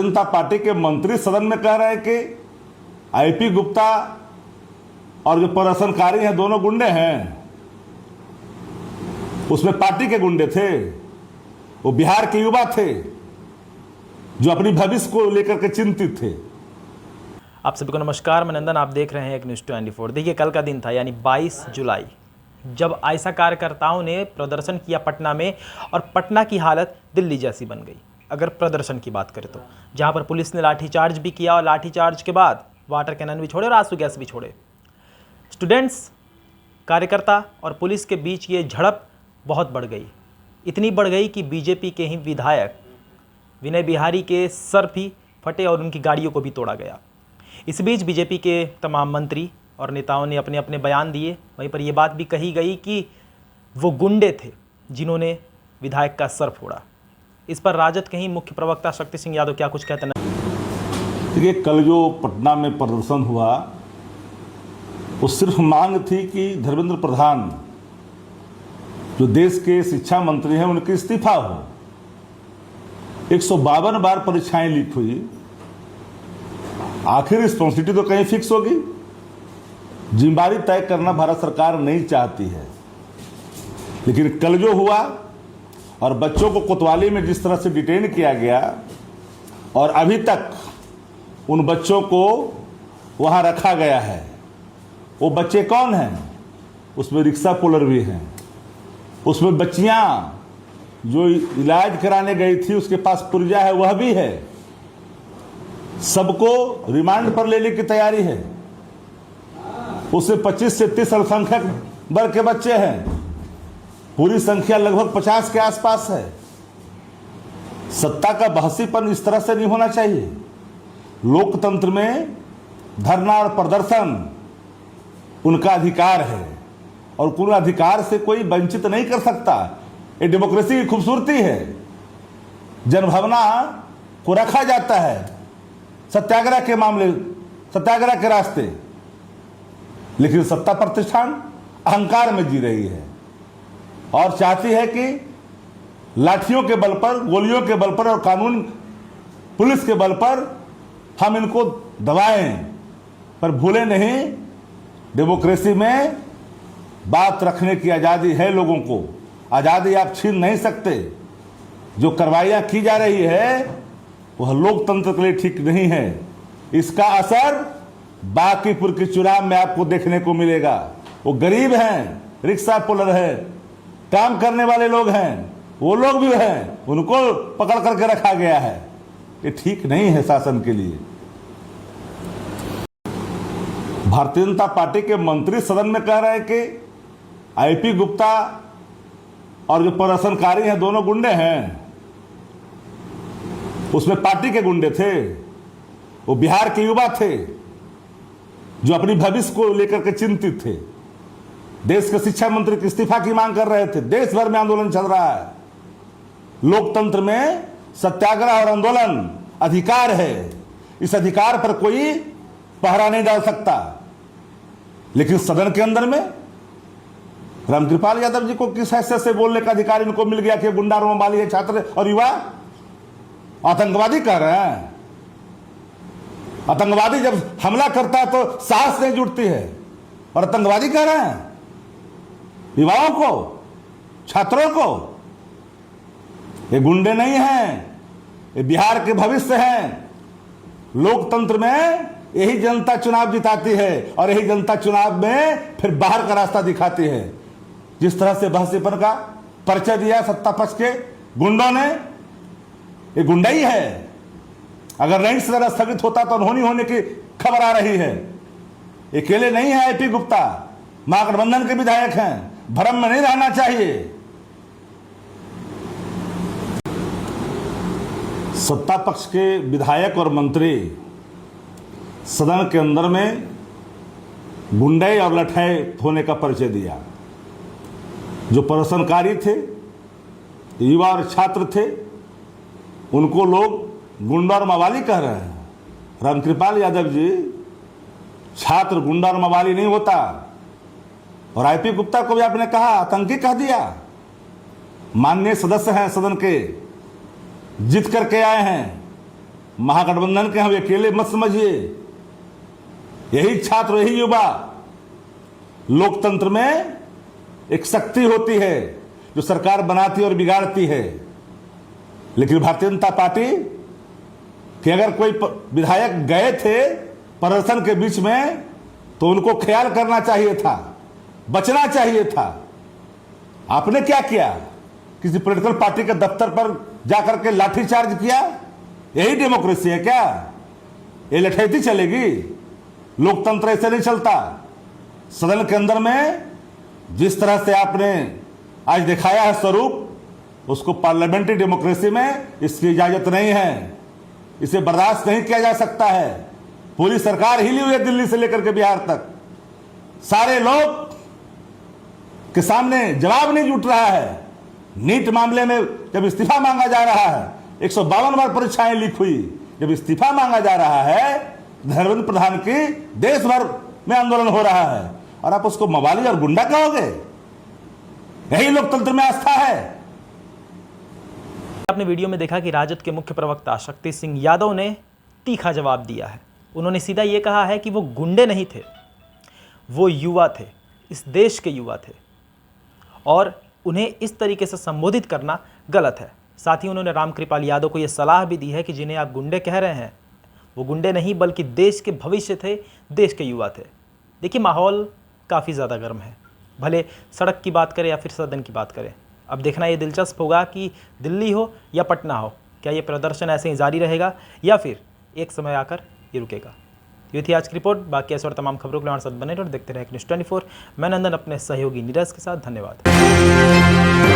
जनता party के मंत्री सदन में कह रहे हैं कि आईपी गुप्ता और जो प्रदर्शनकारी हैं दोनों गुंडे हैं। उसमें पार्टी के गुंडे थे, वो बिहार के युवा थे जो अपनी भविष्य को लेकर के चिंतित थे। आप सभी को नमस्कार, मैं नंदन, आप देख रहे हैं एक न्यूज़ 24। देखिए, कल का दिन था यानी 22 जुलाई, जब आयशा कार्यकर्ताओं ने प्रदर्शन किया पटना में, और पटना की हालत दिल्ली जैसी बन गई। अगर प्रदर्शन की बात करें तो जहां पर पुलिस ने लाठीचार्ज भी किया, और लाठीचार्ज के बाद वाटर कैनन भी छोड़े और आंसू गैस भी छोड़े। स्टूडेंट्स, कार्यकर्ता और पुलिस के बीच ये झड़प बहुत बढ़ गई। इतनी बढ़ गई कि बीजेपी के ही विधायक विनय बिहारी के सर भी फटे और उनकी गाड़ियों को भी तोड़ा गया। इस बीच बीजेपी के तमाम मंत्री और नेताओं ने अपने अपने बयान दिए। वहीं पर यह बात भी कही गई कि वो गुंडे थे जिन्होंने विधायक का सर फोड़ा। इस पर राजद के ही मुख्य प्रवक्ता शक्ति सिंह यादव क्या कुछ कहते हैं। देखिए, कल जो पटना में प्रदर्शन हुआ वो सिर्फ मांग थी कि धर्मेंद्र प्रधान जो देश के शिक्षा मंत्री हैं उनके इस्तीफा हो। 152 बार परीक्षाएं लीक हुई, आखिर रिस्पॉन्सिबिलिटी तो कहीं फिक्स होगी। जिम्मेदारी तय करना भारत सरकार नहीं चाहती है। लेकिन कल जो हुआ और बच्चों को कोतवाली में जिस तरह से डिटेन किया गया, और अभी तक उन बच्चों को वहां रखा गया है। वो बच्चे कौन हैं? उसमें रिक्शा पुलर भी हैं, उसमें बच्चियां जो इलाज कराने गई थी उसके पास पुर्जा है वह भी है। सबको रिमांड पर लेने की तैयारी है। उसमें 25 से 30 अल्पसंख्यक वर्ग के बच्चे हैं। पूरी संख्या लगभग 50 के आसपास है। सत्ता का बहसीपन इस तरह से नहीं होना चाहिए। लोकतंत्र में धरना और प्रदर्शन उनका अधिकार है, और पूर्ण अधिकार से कोई वंचित नहीं कर सकता। ये डेमोक्रेसी की खूबसूरती है। जनभावना को रखा जाता है सत्याग्रह के मामले, सत्याग्रह के रास्ते। लेकिन सत्ता प्रतिष्ठान अहंकार में जी रही है और चाहती है कि लाठियों के बल पर, गोलियों के बल पर और कानून पुलिस के बल पर हम इनको दबाएं। पर भूले नहीं, डेमोक्रेसी में बात रखने की आज़ादी है। लोगों को आज़ादी आप छीन नहीं सकते। जो कार्रवाइयां की जा रही है वह लोकतंत्र के लिए ठीक नहीं है। इसका असर बांकीपुर के चुनाव में आपको देखने को मिलेगा। वो गरीब हैं, रिक्शा पुलर है, काम करने वाले लोग हैं, वो लोग भी हैं, उनको पकड़ करके रखा गया है। ये ठीक नहीं है शासन के लिए। भारतीय जनता पार्टी के मंत्री सदन में कह रहे हैं कि आईपी गुप्ता और जो प्रदर्शनकारी हैं दोनों गुंडे हैं। उसमें पार्टी के गुंडे थे, वो बिहार के युवा थे जो अपनी भविष्य को लेकर के चिंतित थे। देश के शिक्षा मंत्री के इस्तीफा की मांग कर रहे थे। देश भर में आंदोलन चल रहा है। लोकतंत्र में सत्याग्रह और आंदोलन अधिकार है। इस अधिकार पर कोई पहरा नहीं डाल सकता। लेकिन सदन के अंदर में रामकृपाल यादव जी को किस हैसियत से बोलने का अधिकार इनको मिल गया कि गुंडा रोमाली है, छात्र और युवा आतंकवादी कह रहे हैं। आतंकवादी जब हमला करता है तो साहस नहीं जुटती है, और आतंकवादी कह रहे हैं युवाओं को, छात्रों को। ये गुंडे नहीं हैं, ये बिहार के भविष्य हैं। लोकतंत्र में यही जनता चुनाव जिताती है, और यही जनता चुनाव में फिर बाहर का रास्ता दिखाती है। जिस तरह से बहसीपन का परिचय दिया सत्ता पक्ष के गुंडों ने, ये गुंडा ही है। अगर नहीं सदन स्थगित होता तो अनहोनी होने की खबर आ रही है। अकेले नहीं है आईपी गुप्ता, महागठबंधन के विधायक हैं। भ्रम में नहीं रहना चाहिए। सत्ता पक्ष के विधायक और मंत्री सदन के अंदर में गुंडे और लठै होने का परिचय दिया। जो प्रदर्शनकारी थे, युवा और छात्र थे, उनको लोग गुंडा और मवाली कह रहे हैं। रामकृपाल यादव जी, छात्र गुंडा और मवाली नहीं होता। और आईपी गुप्ता को भी आपने कहा आतंकी कह दिया। माननीय सदस्य हैं सदन के, जीत करके आए हैं, महागठबंधन के हम अकेले मत समझिए। यही छात्र, यही युवा लोकतंत्र में एक शक्ति होती है जो सरकार बनाती और बिगाड़ती है। लेकिन भारतीय जनता पार्टी कि अगर कोई विधायक गए थे प्रदर्शन के बीच में तो उनको ख्याल करना चाहिए था, बचना चाहिए था। आपने क्या किया? किसी पॉलिटिकल पार्टी के दफ्तर पर जाकर के लाठीचार्ज किया? यही डेमोक्रेसी है क्या? ये लठैती चलेगी? लोकतंत्र ऐसे नहीं चलता। सदन के अंदर में जिस तरह से आपने आज दिखाया है स्वरूप, उसको पार्लियामेंट्री डेमोक्रेसी में इसकी इजाजत नहीं है। इसे बर्दाश्त नहीं किया जा सकता है। पूरी सरकार हिली हुई है, दिल्ली से लेकर के बिहार तक। सारे लोग के सामने जवाब नहीं जुट रहा है। नीट मामले में जब इस्तीफा मांगा जा रहा है, 152 बार परीक्षाएं लीक हुई, जब इस्तीफा मांगा जा रहा है, धर्मेंद्र प्रधान की देश भर में आंदोलन हो रहा है, और आप उसको मवाली और गुंडा कहोगे? यही लोकतंत्र में आस्था है। आपने वीडियो में देखा कि राजद के मुख्य प्रवक्ता शक्ति सिंह यादव ने तीखा जवाब दिया है। उन्होंने सीधा ये कहा है कि वो गुंडे नहीं थे, वो युवा थे, इस देश के युवा थे, और उन्हें इस तरीके से संबोधित करना गलत है। साथ ही उन्होंने रामकृपाल यादव को यह सलाह भी दी है कि जिन्हें आप गुंडे कह रहे हैं वो गुंडे नहीं बल्कि देश के भविष्य थे, देश के युवा थे। देखिए, माहौल काफ़ी ज़्यादा गर्म है, भले सड़क की बात करें या फिर सदन की बात करें। अब देखना ये दिलचस्प होगा कि दिल्ली हो या पटना हो, क्या ये प्रदर्शन ऐसे ही जारी रहेगा या फिर एक समय आकर ये रुकेगा। ये थी आज की रिपोर्ट। बाकी ऐसे और तमाम खबरों के लिए हमारे साथ बने रहो और देखते रहे न्यूज़ 24। मैं नंदन अपने सहयोगी नीरज के साथ। धन्यवाद।